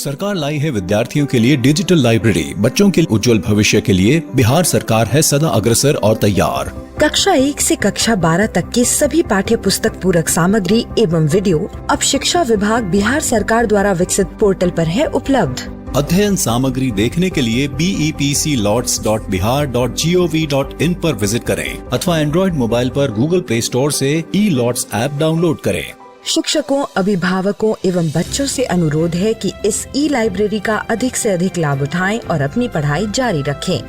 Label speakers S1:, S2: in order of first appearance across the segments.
S1: सरकार लाई है विद्यार्थियों के लिए डिजिटल लाइब्रेरी। बच्चों के उज्जवल भविष्य के लिए बिहार सरकार है सदा अग्रसर और तैयार।
S2: कक्षा 1 से कक्षा 12 तक की सभी पाठ्य पुस्तक पूरक सामग्री एवं वीडियो अब शिक्षा विभाग बिहार सरकार द्वारा विकसित पोर्टल पर है उपलब्ध।
S1: अध्ययन सामग्री देखने के लिए BEPCLOTS.bihar.gov.in पर विजिट करें अथवा एंड्रॉइड मोबाइल पर गूगल प्ले स्टोर से E-LOTS ऐप डाउनलोड करें।
S2: शिक्षकों, अभिभावकों एवं बच्चों से अनुरोध है कि इस लाइब्रेरी का अधिक से अधिक लाभ उठाएं और अपनी पढ़ाई जारी रखें।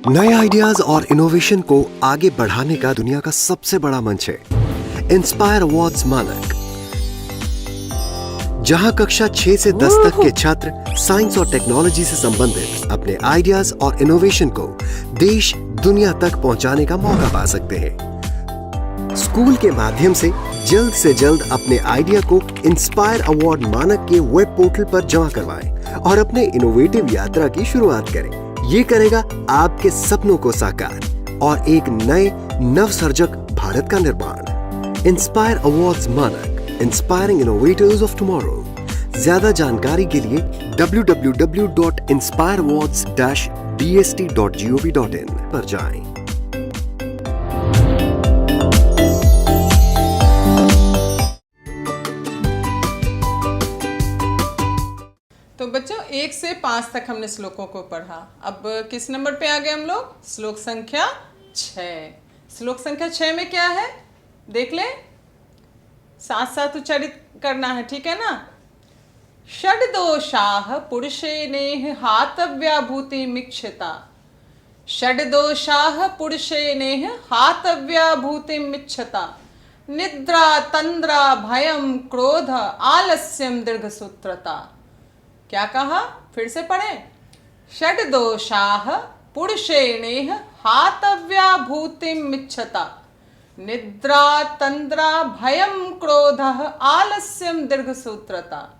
S3: नए आइडियाज और इनोवेशन को आगे बढ़ाने का दुनिया का सबसे बड़ा मंच है इंस्पायर अवार्ड्स मानक, जहां कक्षा 6 से 10 तक के छात्र साइंस और टेक्नोलॉजी से संबंधित अपने आइडियाज और इनोवेशन को देश दुनिया तक पहुंचाने का मौका पा सकते हैं। स्कूल के माध्यम से जल्द अपने आइडिया को इंस्पायर अवार्ड मानक के वेब पोर्टल पर जमा करवाएं और अपने इनोवेटिव यात्रा की शुरुआत करें। ये करेगा आपके सपनों को साकार और एक नए नवसर्जक भारत का निर्माण। इंस्पायर अवार्ड्स मानक, इंस्पायरिंग इनोवेटर्स ऑफ टुमारो। ज्यादा जानकारी के लिए www.inspireawards-bst.gov.in पर जाएं।
S4: तो बच्चों 1 से 5 तक हमने श्लोकों को पढ़ा। अब किस नंबर पे आ गए हम लोग? श्लोक संख्या 6। श्लोक संख्या 6 में क्या है देख ले, साथ साथ उच्चारित करना है, ठीक है ना। षड्दोषाः पुरुषेनेह हातव्याभूतिमीक्षता। षड्दोषाः पुरुषेनेह हातव्याभूतिमीक्षता। निद्रा, तंद्रा, भयम, क्रोध, आलस्यम, दीर्घसूत्रता। क्या कहा? फिर से पढ़ें। षड्दोषाः पुरुषेनेह हातव्याभूतिमीक्षता। निद्रा, तंद्रा, भयम, क्रोध, आलस्यम, दीर्घसूत्रता।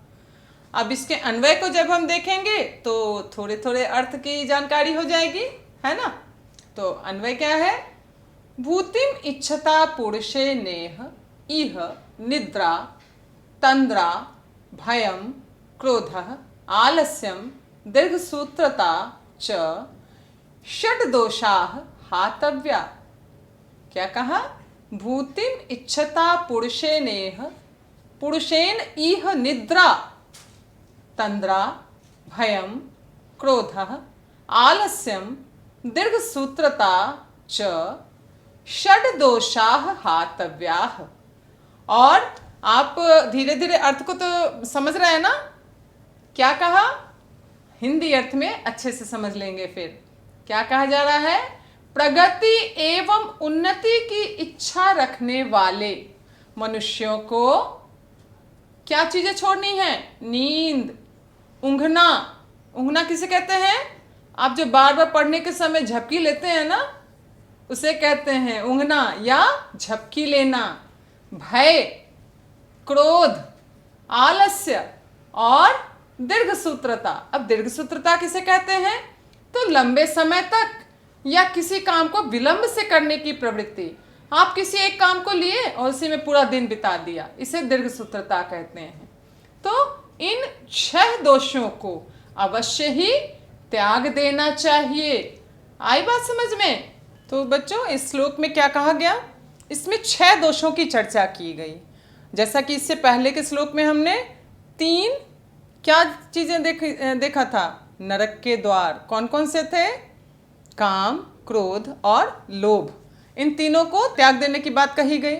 S4: अब इसके अन्वय को जब हम देखेंगे तो थोड़े थोड़े अर्थ की जानकारी हो जाएगी, है ना। तो अन्वय क्या है? भूतिम इच्छता पुरुषे नेह इह निद्रा, तंद्रा, भयम, क्रोध, आलस्यम, दीर्घसूत्रता च षड्दोषाः हातव्या। क्या कहा? भूतिम इच्छता पुरुषेनेह पुरुषेन इह निद्रा, तंद्रा, भयम, क्रोध, आलस्यम, दीर्घसूत्रता च षड्दोषाः हातव्याः। और आप धीरे धीरे अर्थ को तो समझ रहे हैं ना। क्या कहा? हिंदी अर्थ में अच्छे से समझ लेंगे। फिर क्या कहा जा रहा है? प्रगति एवं उन्नति की इच्छा रखने वाले मनुष्यों को क्या चीजें छोड़नी है? नींद, ऊँघना। ऊँघना किसे कहते हैं? आप जो बार बार पढ़ने के समय झपकी लेते हैं ना, उसे कहते हैं ऊँघना या झपकी लेना। भय, क्रोध, आलस्य और दीर्घसूत्रता। अब दीर्घसूत्रता किसे कहते हैं? तो लंबे समय तक या किसी काम को विलंब से करने की प्रवृत्ति। आप किसी एक काम को लिए और उसी में पूरा दिन बिता दिया, इसे दीर्घसूत्रता कहते हैं। तो इन 6 दोषों को अवश्य ही त्याग देना चाहिए। आई बात समझ में? तो बच्चों इस श्लोक में क्या कहा गया? इसमें 6 दोषों की चर्चा की गई। जैसा कि इससे पहले के श्लोक में हमने 3 क्या चीजें देखा था? नरक के द्वार कौन कौन से थे? काम, क्रोध और लोभ। इन तीनों को त्याग देने की बात कही गई।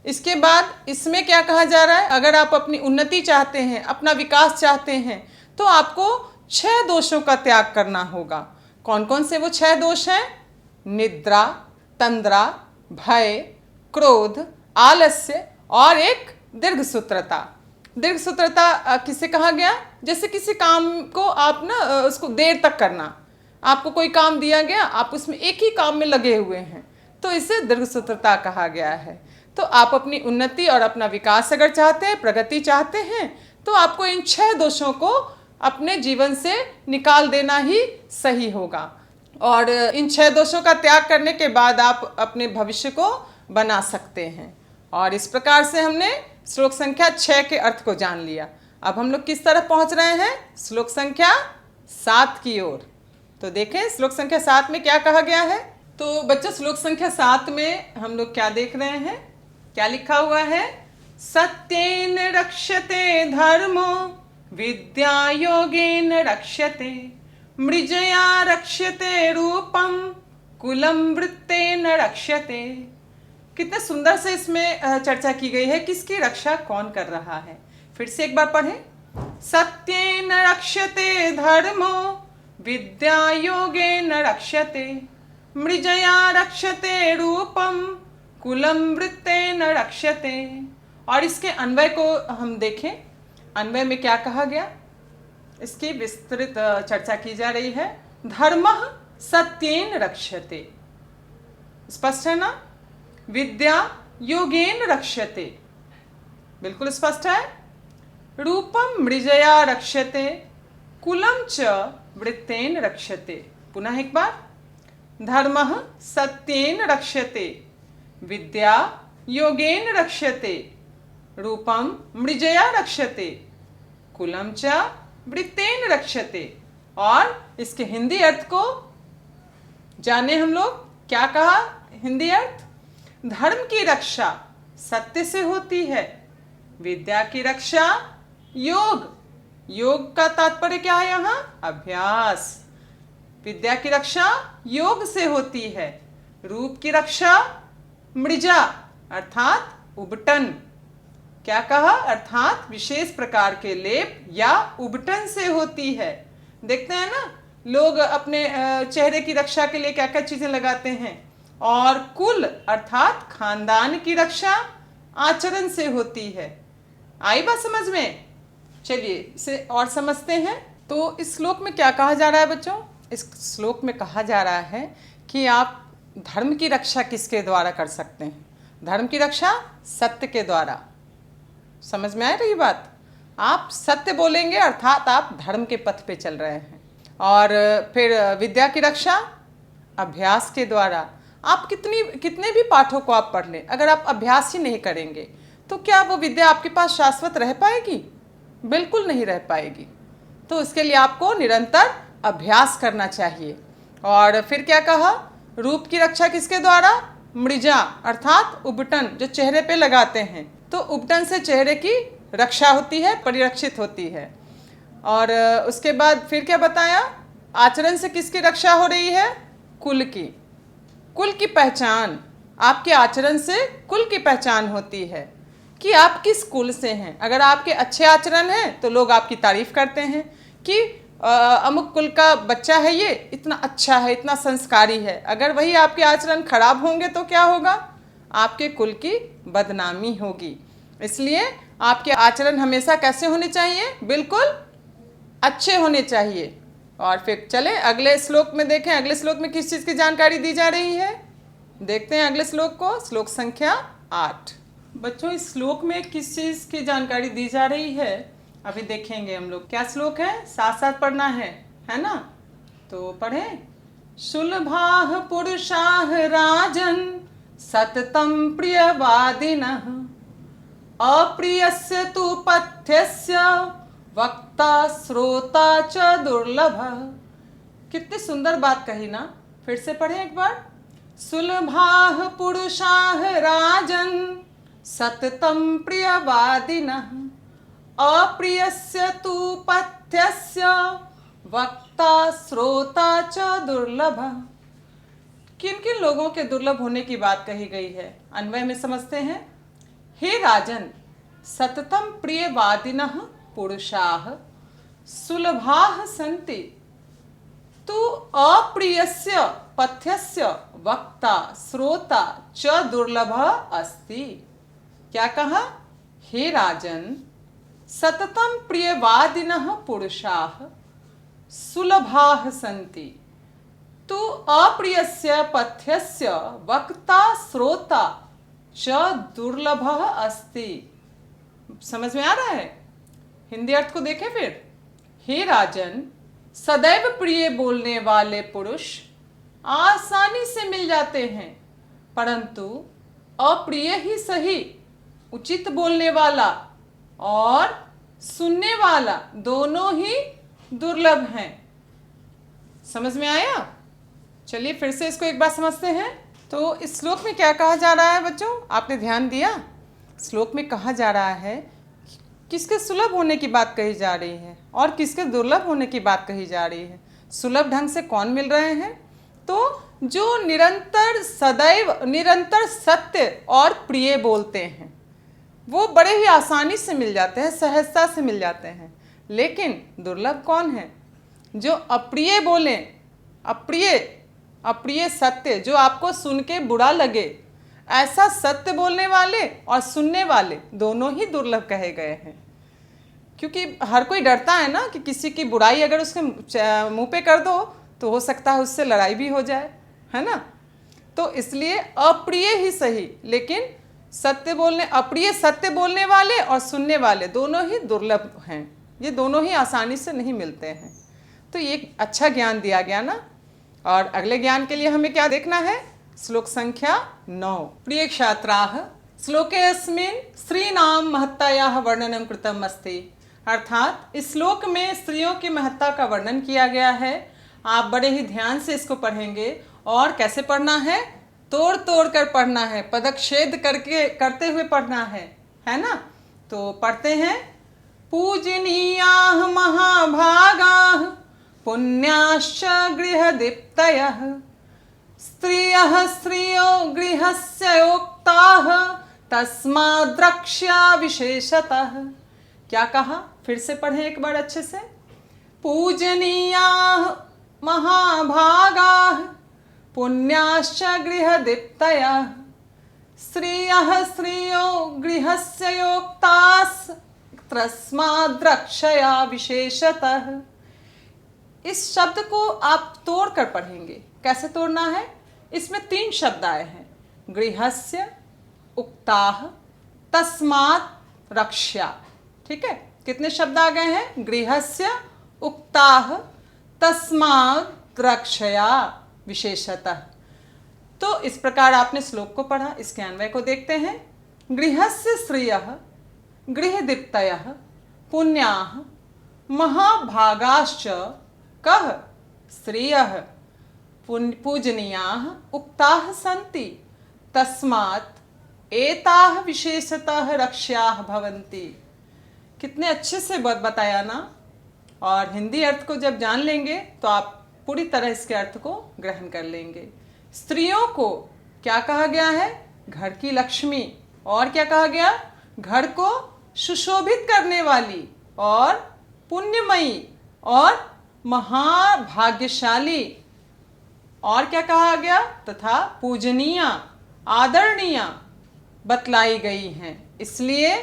S4: इसके बाद इसमें क्या कहा जा रहा है? अगर आप अपनी उन्नति चाहते हैं, अपना विकास चाहते हैं, तो आपको 6 दोषों का त्याग करना होगा। कौन कौन से वो 6 दोष हैं? निद्रा, तंद्रा, भय, क्रोध, आलस्य और एक दीर्घसूत्रता। दीर्घसूत्रता किसे कहा गया? जैसे किसी काम को आप ना उसको देर तक करना। आपको कोई काम दिया गया, आप उसमें एक ही काम में लगे हुए हैं, तो इसे दीर्घसूत्रता कहा गया है। तो आप अपनी उन्नति और अपना विकास अगर चाहते हैं, प्रगति चाहते हैं, तो आपको इन 6 दोषों को अपने जीवन से निकाल देना ही सही होगा। और इन 6 दोषों का त्याग करने के बाद आप अपने भविष्य को बना सकते हैं। और इस प्रकार से हमने श्लोक संख्या 6 के अर्थ को जान लिया। अब हम लोग किस तरफ पहुंच रहे हैं? श्लोक संख्या 7 की ओर। तो देखें श्लोक संख्या 7 में क्या कहा गया है। तो बच्चों श्लोक संख्या 7 में हम लोग क्या देख रहे हैं, क्या लिखा हुआ है? सत्येन रक्ष्यते धर्मो विद्या योगेन रक्ष्यते मृजया रक्ष्यते रूपम कुलम वृत्तेन रक्ष्यते। कितने सुंदर से इसमें चर्चा की गई है किसकी रक्षा कौन कर रहा है। फिर से एक बार पढ़ें। सत्येन रक्ष्यते धर्मो विद्या योगेन रक्ष्यते मृजया रक्ष्यते रूपम कुलम वृत्तेन रक्ष्यते। और इसके अन्वय को हम देखें, अन्वय में क्या कहा गया, इसकी विस्तृत चर्चा की जा रही है। धर्मः सत्येन रक्ष्यते, स्पष्ट है ना। विद्या योगेन रक्ष्यते, बिल्कुल स्पष्ट है। रूपम मृजया रक्ष्यते कुलम च वृत्तेन रक्ष्यते। पुनः एक बार। धर्मः सत्येन रक्ष्यते विद्या योगेन रक्ष्यते रूपम मृजया रक्ष्यते कुलम च वृत्तेन रक्ष्यते। और इसके हिंदी अर्थ को जाने हम लोग। क्या कहा हिंदी अर्थ? धर्म की रक्षा सत्य से होती है, विद्या की रक्षा योग, योग का तात्पर्य क्या है यहाँ? अभ्यास। विद्या की रक्षा योग से होती है, रूप की रक्षा मृजा अर्थात उबटन। क्या कहा? अर्थात विशेष प्रकार के लेप या उबटन से होती है। देखते हैं ना लोग अपने चेहरे की रक्षा के लिए क्या क्या चीजें लगाते हैं। और कुल अर्थात खानदान की रक्षा आचरण से होती है। आई बात समझ में? चलिए इसे और समझते हैं। तो इस श्लोक में क्या कहा जा रहा है बच्चों? इस श्लोक में कहा जा रहा है कि आप धर्म की रक्षा किसके द्वारा कर सकते हैं? धर्म की रक्षा सत्य के द्वारा। समझ में आ रही बात? आप सत्य बोलेंगे अर्थात आप धर्म के पथ पे चल रहे हैं। और फिर विद्या की रक्षा अभ्यास के द्वारा। आप कितने भी पाठों को आप पढ़ लें, अगर आप अभ्यास ही नहीं करेंगे तो क्या वो विद्या आपके पास शाश्वत रह पाएगी? बिल्कुल नहीं रह पाएगी। तो उसके लिए आपको निरंतर अभ्यास करना चाहिए। और फिर क्या कहा? रूप की रक्षा किसके द्वारा? मृजा अर्थात उबटन, जो चेहरे पे लगाते हैं। तो उबटन से चेहरे की रक्षा होती है, परिरक्षित होती है। और उसके बाद फिर क्या बताया? आचरण से किसकी रक्षा हो रही है? कुल की। कुल की पहचान, आपके आचरण से कुल की पहचान होती है कि आप किस कुल से हैं। अगर आपके अच्छे आचरण हैं तो लोग आपकी तारीफ करते हैं कि अमुक कुल का बच्चा है, ये इतना अच्छा है, इतना संस्कारी है। अगर वही आपके आचरण खराब होंगे तो क्या होगा? आपके कुल की बदनामी होगी। इसलिए आपके आचरण हमेशा कैसे होने चाहिए? बिल्कुल अच्छे होने चाहिए। और फिर चले अगले श्लोक में देखें। अगले श्लोक में किस चीज़ की जानकारी दी जा रही है? देखते हैं अगले श्लोक को। श्लोक संख्या 8। बच्चों इस श्लोक में किस चीज़ की जानकारी दी जा रही है अभी देखेंगे हम लोग। क्या श्लोक है? साथ साथ पढ़ना है ना? तो पढ़ें। सुलभाः पुरुषाः राजन् सततं प्रियवादिनः अप्रियस्य तु पथ्यस्य वक्ता श्रोता च दुर्लभः। कितनी सुंदर बात कही ना। फिर से पढ़ें एक बार। सुलभाः पुरुषाः राजन् सततं प्रियवादिनः अप्रियस्य तु पथ्यस्य वक्ता श्रोता च दुर्लभः। किन किन लोगों के दुर्लभ होने की बात कही गई है? अन्वय में समझते हैं। हे राजन, सततं प्रियवादिनः पुरुषाः सुलभाः सन्ति तु अप्रियस्य पथ्यस्य वक्ता श्रोता च दुर्लभः अस्ति। क्या कहा? हे राजन, सततं प्रियवादिनः पुरुषाः सुलभाः सन्ति तु अप्रियस्य पथ्यस्य वक्ता श्रोता च दुर्लभः अस्ति। समझ में आ रहा है? हिंदी अर्थ को देखें फिर। हे राजन, सदैव प्रिय बोलने वाले पुरुष आसानी से मिल जाते हैं, परंतु अप्रिय ही सही उचित बोलने वाला और सुनने वाला दोनों ही दुर्लभ हैं। समझ में आया? चलिए फिर से इसको एक बार समझते हैं। तो इस श्लोक में क्या कहा जा रहा है बच्चों, आपने ध्यान दिया? श्लोक में कहा जा रहा है किसके सुलभ होने की बात कही जा रही है और किसके दुर्लभ होने की बात कही जा रही है। सुलभ ढंग से कौन मिल रहे हैं? तो जो निरंतर सदैव निरंतर सत्य और प्रिय बोलते हैं वो बड़े ही आसानी से मिल जाते हैं, सहजता से मिल जाते हैं। लेकिन दुर्लभ कौन है? जो अप्रिय बोले, अप्रिय सत्य, जो आपको सुन के बुरा लगे, ऐसा सत्य बोलने वाले और सुनने वाले दोनों ही दुर्लभ कहे गए हैं। क्योंकि हर कोई डरता है ना कि किसी की बुराई अगर उसके मुंह पे कर दो तो हो सकता है उससे लड़ाई भी हो जाए, है ना। तो इसलिए अप्रिय ही सही, लेकिन अप्रिय सत्य बोलने वाले और सुनने वाले दोनों ही दुर्लभ हैं। ये दोनों ही आसानी से नहीं मिलते हैं। तो ये अच्छा ज्ञान दिया गया ना। और अगले ज्ञान के लिए हमें क्या देखना है? श्लोक संख्या 9। प्रिय छात्राः, श्लोकेऽस्मिन् स्त्रीणां महत्तायाः वर्णनं कृतम् अस्ति। अर्थात इस श्लोक में स्त्रियों की महत्ता का वर्णन किया गया है। आप बड़े ही ध्यान से इसको पढ़ेंगे। और कैसे पढ़ना है? तोड़ तोड़ कर पढ़ना है, पदच्छेद करते हुए पढ़ना है ना। तो पढ़ते हैं। पूजनीयाः महाभागाः पुण्याश्च गृहदीप्तयः स्त्रियः स्त्रियो गृहस्य योक्ताः तस्माद्रक्ष्या विशेषतः। क्या कहा? फिर से पढ़ें एक बार अच्छे से। पूजनीयाः महाभागाः पुण्याश्च गृहदीप्तयः स्त्रियः स्त्रियो गृहस्य योक्तास् तस्माद्रक्ष्या विशेषतः। इस शब्द को आप तोड़ कर पढ़ेंगे। कैसे तोड़ना है? इसमें 3 शब्द आए हैं। गृहस्य, उक्ताः, तस्मात् रक्ष्या। ठीक है, कितने शब्द आ गए हैं? गृहस्य, उक्ताः, तस्मात् रक्ष्या विशेषतः। तो इस प्रकार आपने श्लोक को पढ़ा। इसके अन्वय को देखते हैं। गृहस्य स्त्रियः गृहदीप्तयः पुण्याः महाभागाश्च कः स्त्रियः पूजनीयाः उक्ताः सन्ति तस्मात् एताः विशेषतः रक्ष्याः भवन्ति। कितने अच्छे से बताया ना। और हिंदी अर्थ को जब जान लेंगे तो आप पूरी तरह इसके अर्थ को ग्रहण कर लेंगे। स्त्रियों को क्या कहा गया है? घर की लक्ष्मी। और क्या कहा गया? घर को सुशोभित करने वाली और पुण्यमयी और महाभाग्यशाली। और क्या कहा गया? तथा पूजनीय, आदरणीय बतलाई गई हैं। इसलिए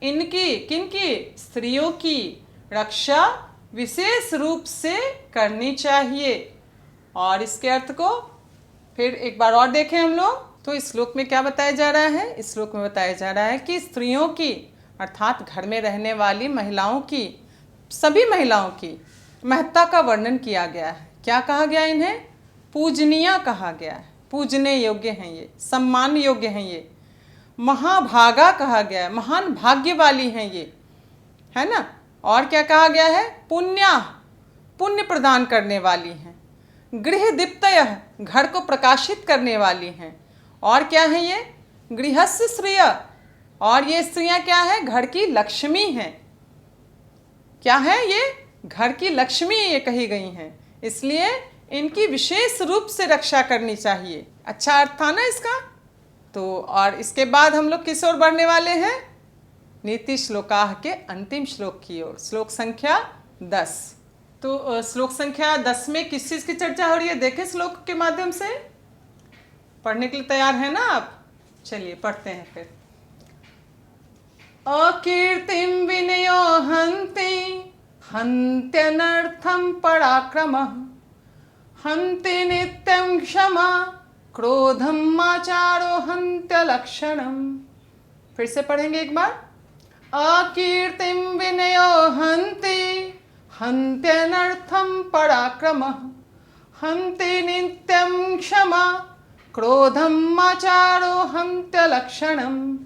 S4: किनकी? स्त्रियों की रक्षा विशेष रूप से करनी चाहिए। और इसके अर्थ को फिर एक बार और देखें हम लोग। तो इस श्लोक में क्या बताया जा रहा है? इस श्लोक में बताया जा रहा है कि स्त्रियों की अर्थात घर में रहने वाली महिलाओं की, सभी महिलाओं की महत्ता का वर्णन किया गया है। क्या कहा गया? इन्हें पूजनीय कहा गया है। पूजने योग्य हैं ये, सम्मान योग्य हैं ये। महाभागा कहा गया है, महान भाग्य वाली हैं ये, है ना। और क्या कहा गया है? पुण्य प्रदान करने वाली हैं। गृह दीप्तयः, घर को प्रकाशित करने वाली हैं। और क्या है ये? गृहस्य स्त्रिय, और ये स्त्रियां क्या है? घर की लक्ष्मी हैं। क्या है ये? घर की लक्ष्मी ये कही गई हैं। इसलिए इनकी विशेष रूप से रक्षा करनी चाहिए। अच्छा अर्थ था ना इसका। तो और इसके बाद हम लोग किस ओर बढ़ने वाले हैं? नीति श्लोकाः के अंतिम श्लोक की ओर, श्लोक संख्या 10। तो श्लोक संख्या 10 में किस चीज़ की चर्चा हो रही है? देखें श्लोक के माध्यम से। पढ़ने के लिए तैयार है ना आप? चलिए पढ़ते हैं फिर। अकीर्तिं विनयो हन्ति हन्त्यनर्थं पराक्रमः हन्ति नित्यं क्षमा क्रोधम् आचारो हन्त्यलक्षणम्। फिर से पढ़ेंगे एक बार। अकीर्तिं विनयो हन्ति हन्त्यनर्थं पराक्रमः हन्ति नित्यं क्षमा क्रोधम् आचारो हन्त्यलक्षणम्।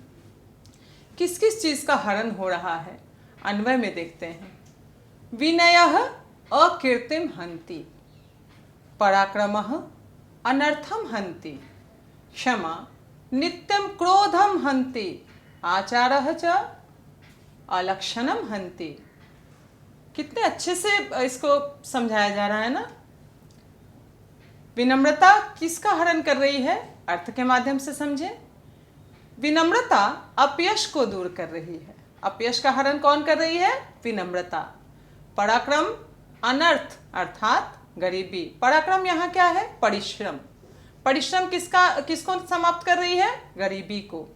S4: किस किस चीज का हरण हो रहा है। अन्वय में देखते हैं। विनयः अकीर्तिम हन्ति, पराक्रमः अनर्थम हन्ति, क्षमा नित्यं क्रोधम हन्ति, आचारः च अलक्षणम हन्ति। कितने अच्छे से इसको समझाया जा रहा है ना। विनम्रता किसका हरण कर रही है, अर्थ के माध्यम से समझें। विनम्रता अपयश को दूर कर रही है। अपयश का हरण कौन कर रही है, विनम्रता। पराक्रम अनर्थ अर्थात गरीबी। पराक्रम यहाँ क्या है, परिश्रम। परिश्रम किसको समाप्त कर रही है, गरीबी को।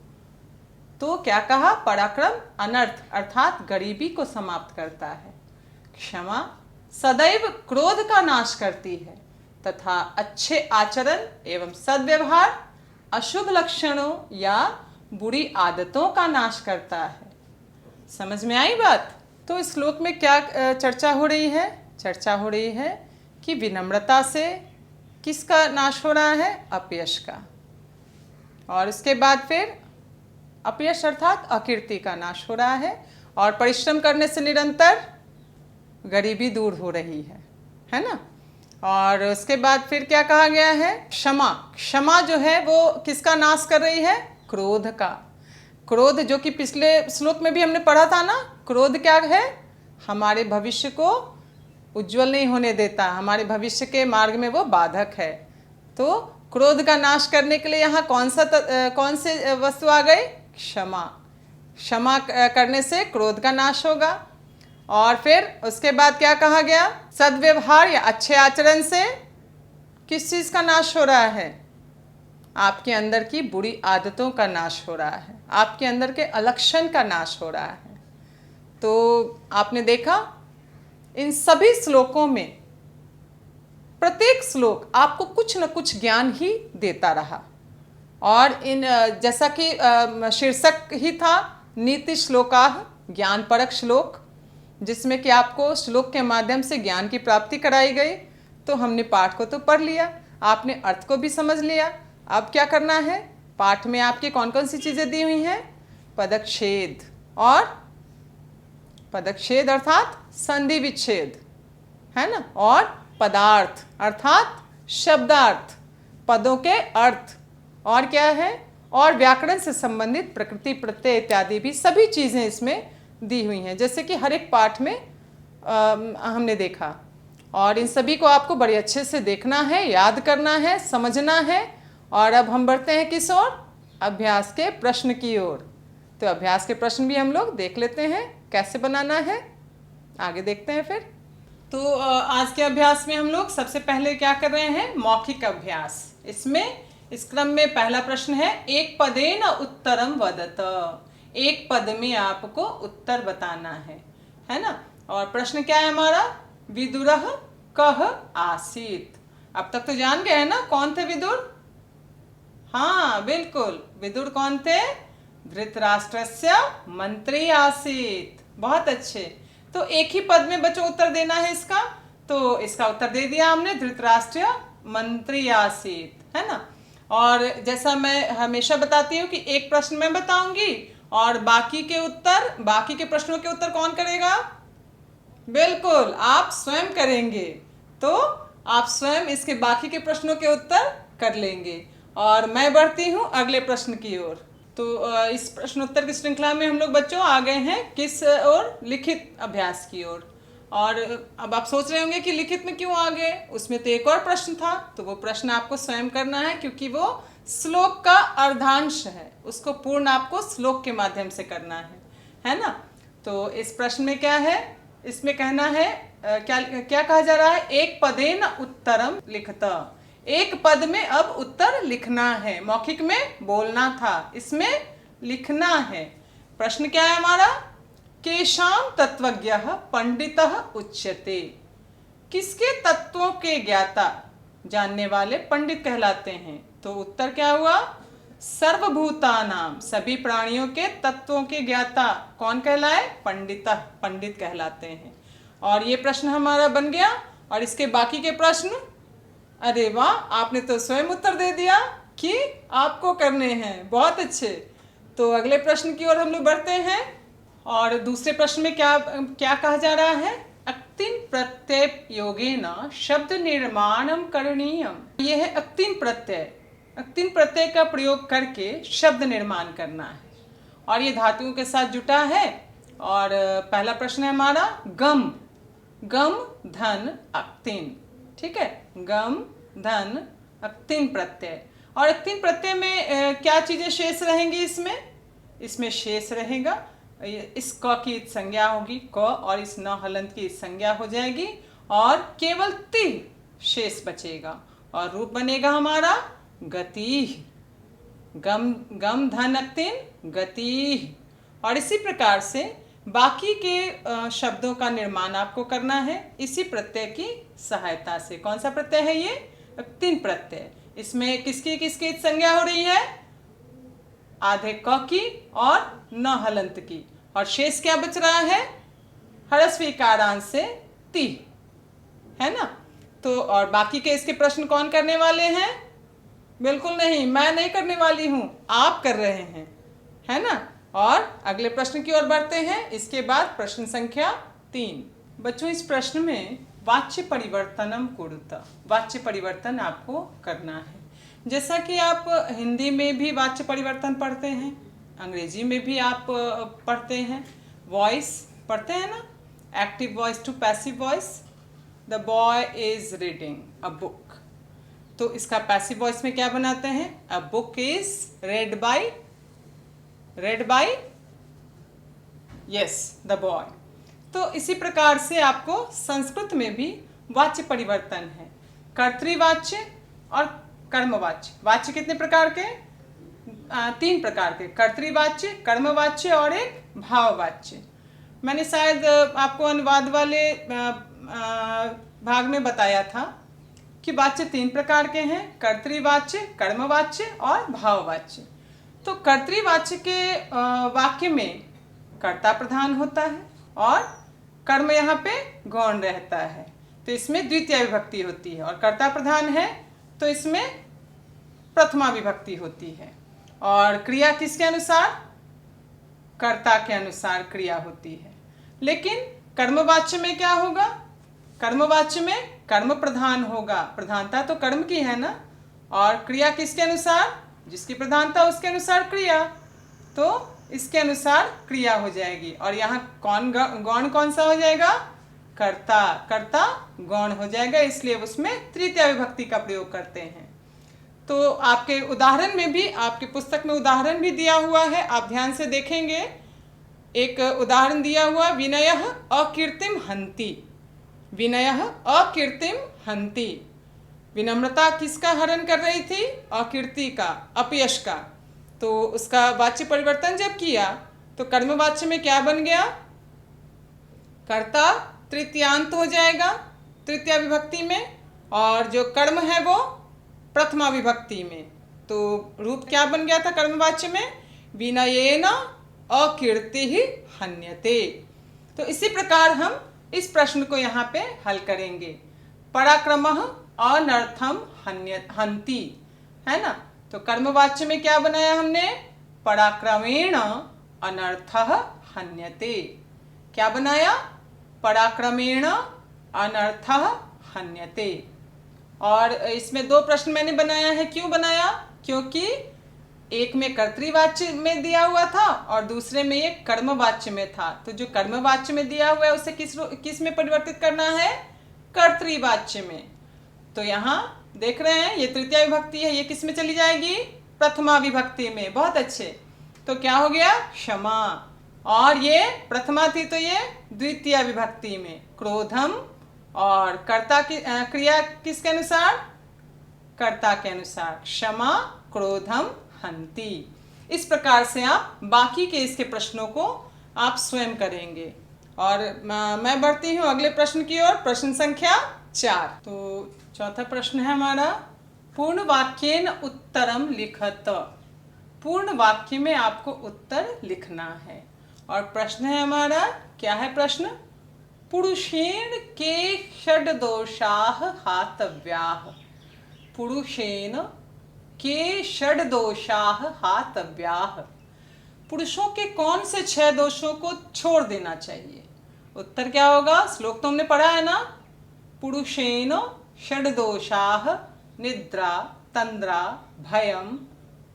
S4: तो क्या कहा, पराक्रम अनर्थ अर्थात गरीबी को समाप्त करता है। क्षमा सदैव क्रोध का नाश करती है तथा अच्छे आचरण एवं सद्व्यवहार अशुभ लक्षणों या बुरी आदतों का नाश करता है। समझ में आई बात। तो इस श्लोक में क्या चर्चा हो रही है, चर्चा हो रही है कि विनम्रता से किसका नाश हो रहा है, अपयश का। और इसके बाद फिर अपयश अर्थात अकीर्ति का नाश हो रहा है। और परिश्रम करने से निरंतर गरीबी दूर हो रही है ना। और उसके बाद फिर क्या कहा गया है, क्षमा। क्षमा जो है वो किसका नाश कर रही है, क्रोध का। क्रोध जो कि पिछले श्लोक में भी हमने पढ़ा था ना, क्रोध क्या है, हमारे भविष्य को उज्जवल नहीं होने देता, हमारे भविष्य के मार्ग में वो बाधक है। तो क्रोध का नाश करने के लिए यहाँ कौन से वस्तु आ गई, क्षमा। क्षमा करने से क्रोध का नाश होगा। और फिर उसके बाद क्या कहा गया, सद्व्यवहार या अच्छे आचरण से किस चीज का नाश हो रहा है, आपके अंदर की बुरी आदतों का नाश हो रहा है, आपके अंदर के अलक्षण का नाश हो रहा है। तो आपने देखा इन सभी श्लोकों में प्रत्येक श्लोक आपको कुछ न कुछ ज्ञान ही देता रहा। और इन जैसा कि शीर्षक ही था नीति श्लोकाः, ज्ञान परक श्लोक, जिसमें कि आपको श्लोक के माध्यम से ज्ञान की प्राप्ति कराई गई। तो हमने पाठ को तो पढ़ लिया, आपने अर्थ को भी समझ लिया। अब क्या करना है, पाठ में आपकी कौन कौन सी चीज़ें दी हुई हैं, पदच्छेद। और पदच्छेद अर्थात संधि विच्छेद है ना, और पदार्थ अर्थात शब्दार्थ, पदों के अर्थ, और क्या है, और व्याकरण से संबंधित प्रकृति प्रत्यय इत्यादि भी सभी चीज़ें इसमें दी हुई हैं, जैसे कि हर एक पाठ में हमने देखा। और इन सभी को आपको बड़े अच्छे से देखना है, याद करना है, समझना है। और अब हम बढ़ते हैं किस ओर, अभ्यास के प्रश्न की ओर। तो अभ्यास के प्रश्न भी हम लोग देख लेते हैं कैसे बनाना है, आगे देखते हैं फिर। तो आज के अभ्यास में हम लोग सबसे पहले क्या कर रहे हैं, मौखिक अभ्यास। इसमें इस क्रम में पहला प्रश्न है, एक पदेन उत्तरम वदत। एक पद में आपको उत्तर बताना है ना। और प्रश्न क्या है हमारा, विदुरः कः आसीत्। अब तक तो जान गए हैं ना कौन थे विदुर। हाँ बिल्कुल, विदुर कौन थे, धृतराष्ट्रस्य मंत्री आसीत्। बहुत अच्छे। तो एक ही पद में बच्चों उत्तर देना है इसका। तो इसका उत्तर दे दिया हमने, धृतराष्ट्र मंत्री आसीत्, है ना। और जैसा मैं हमेशा बताती हूँ कि एक प्रश्न मैं बताऊंगी और बाकी के प्रश्नों के उत्तर कौन करेगा, बिल्कुल आप स्वयं करेंगे। तो आप स्वयं इसके बाकी के प्रश्नों के उत्तर कर लेंगे। और मैं बढ़ती हूँ अगले प्रश्न की ओर। तो इस प्रश्नोत्तर की श्रृंखला में हम लोग बच्चों आ गए हैं किस ओर, लिखित अभ्यास की ओर। और अब आप सोच रहे होंगे कि लिखित में क्यों आ गए, उसमें तो एक और प्रश्न था। तो वो प्रश्न आपको स्वयं करना है, क्योंकि वो श्लोक का अर्धांश है, उसको पूर्ण आपको श्लोक के माध्यम से करना है ना। तो इस प्रश्न में क्या है, इसमें कहना है क्या कहा जा रहा है, एक पदेन उत्तरम लिखत। एक पद में अब उत्तर लिखना है। मौखिक में बोलना था, इसमें लिखना है। प्रश्न क्या है हमारा, केशाम तत्वज्ञः पंडितः उच्यते। किसके तत्वों के ज्ञाता, जानने वाले पंडित कहलाते हैं। तो उत्तर क्या हुआ, सर्वभूतानाम, सभी प्राणियों के तत्वों के ज्ञाता कौन कहलाए, पंडितः, पंडित कहलाते हैं। और ये प्रश्न हमारा बन गया। और इसके बाकी के प्रश्न, अरे वाह, आपने तो स्वयं उत्तर दे दिया कि आपको करने हैं, बहुत अच्छे। तो अगले प्रश्न की ओर हम लोग बढ़ते हैं और दूसरे प्रश्न में क्या क्या कहा जा रहा है? अक्तिन प्रत्यय योगेन शब्द निर्माणम करणीयम। यह है अक्तिन प्रत्यय। अक्तिन प्रत्यय का प्रयोग करके शब्द निर्माण करना है और ये धातुओं के साथ जुटा है। और पहला प्रश्न है हमारा गम, गम धन अक्तिन। ठीक है, गम धन अक्तिन प्रत्यय। और अक्तिन प्रत्यय में क्या चीजें शेष रहेंगी? इसमें शेष रहेगा, इस क की संज्ञा होगी क और इस न हलंत की संज्ञा हो जाएगी और केवल ति शेष बचेगा और रूप बनेगा हमारा गति। गम गम धन अक्तिन गति। और इसी प्रकार से बाकी के शब्दों का निर्माण आपको करना है इसी प्रत्यय की सहायता से। कौन सा प्रत्यय है ये? अक्तिन प्रत्यय। इसमें किसकी किसकी संज्ञा हो रही है? आधे क की और न हलंत की। और शेष क्या बच रहा है? हरस्व इकारांश से ति, है ना। तो और बाकी के इसके प्रश्न कौन करने वाले हैं? बिल्कुल नहीं, मैं नहीं करने वाली हूं, आप कर रहे हैं, है ना। और अगले प्रश्न की ओर बढ़ते हैं। इसके बाद प्रश्न संख्या 3। बच्चों, इस प्रश्न में वाच्य परिवर्तनम कुरुत, वाच्य परिवर्तन आपको करना है। जैसा कि आप हिंदी में भी वाच्य परिवर्तन पढ़ते हैं, अंग्रेजी में भी आप पढ़ते हैं, वॉइस पढ़ते हैं ना, active voice to passive voice. The boy is reading a book, तो इसका पैसिव वॉइस में क्या बनाते हैं? A book is read by yes the boy. तो इसी प्रकार से आपको संस्कृत में भी वाच्य परिवर्तन है, कर्तृवाच्य और कर्मवाच्य। वाच्य कितने प्रकार के? 3 प्रकार के, कर्तृवाच्य, कर्मवाच्य और एक भाववाच्य। मैंने शायद आपको अनुवाद वाले भाग में बताया था कि वाच्य 3 प्रकार के हैं, कर्तृवाच्य, कर्मवाच्य और भाववाच्य। तो कर्तृवाच्य के वाक्य में कर्ता प्रधान होता है और कर्म यहाँ पे गौण रहता है, तो इसमें द्वितीय विभक्ति होती है। और कर्ता प्रधान है तो इसमें प्रथमा विभक्ति होती है। और क्रिया किसके अनुसार? कर्ता के अनुसार क्रिया होती है। लेकिन कर्मवाच्य में क्या होगा? कर्मवाच्य में कर्म प्रधान होगा, प्रधानता तो कर्म की है ना। और क्रिया किसके अनुसार? जिसकी प्रधानता उसके अनुसार क्रिया, तो इसके अनुसार क्रिया हो जाएगी। और यहाँ गौण कौन सा हो जाएगा? कर्ता, कर्ता गौण हो जाएगा, इसलिए उसमें तृतीया विभक्ति का प्रयोग करते हैं। तो आपके उदाहरण में भी, आपके पुस्तक में उदाहरण भी दिया हुआ है, आप ध्यान से देखेंगे। एक उदाहरण दिया हुआ, विनयः अकीर्तिम हन्ति। विनयः अकीर्तिम हन्ति। विनम्रता किसका हरण कर रही थी? अकीर्ति का, अपयश का। तो उसका वाच्य परिवर्तन जब किया तो कर्मवाच्य में क्या बन गया? कर्ता तृतीयांत हो जाएगा तृतीया विभक्ति में, और जो कर्म है वो प्रथमा विभक्ति में। तो रूप क्या बन गया था कर्मवाच्य में? विनयेन अकीर्तिः हन्यते। तो इसी प्रकार हम इस प्रश्न को यहाँ पे हल करेंगे। पराक्रमः अनर्थम हन्ति, है ना। तो कर्मवाच्य में क्या बनाया हमने? पराक्रमेण अनर्थः हन्यते। क्या बनाया? पराक्रमेण अनर्थः हन्यते। और इसमें 2 प्रश्न मैंने बनाया है। क्यों बनाया? क्योंकि एक में कर्तृवाच्य में दिया हुआ था और दूसरे में ये कर्मवाच्य में था। तो जो कर्मवाच्य में दिया हुआ है उसे किस में परिवर्तित करना है? कर्तृवाच्य में। तो यहाँ देख रहे हैं ये तृतीया विभक्ति है, ये किस में चली जाएगी? प्रथमा विभक्ति में। बहुत अच्छे। तो क्या हो गया? क्षमा। और ये प्रथमा थी तो ये द्वितीय विभक्ति में। क्रोधम, और कर्ता की क्रिया किसके अनुसार? कर्ता के अनुसार। क्षमा क्रोधम हन्ति। इस प्रकार से आप बाकी के इसके प्रश्नों को आप स्वयं करेंगे। और मैं बढ़ती हूँ अगले प्रश्न की ओर, प्रश्न संख्या 4। तो चौथा प्रश्न है हमारा, पूर्ण वाक्येन उत्तरम लिखत। पूर्ण वाक्य में आपको उत्तर लिखना है। और प्रश्न है हमारा, क्या है प्रश्न? पुरुषेण के षड्दोषाः हातव्याः। पुरुषेण के षड्दोषाः हातव्याः। पुरुषों के कौन से 6 दोषों को छोड़ देना चाहिए? उत्तर क्या होगा? श्लोक तो हमने पढ़ा है ना, पुरुषेण षड्दोषाः निद्रा तंद्रा भयम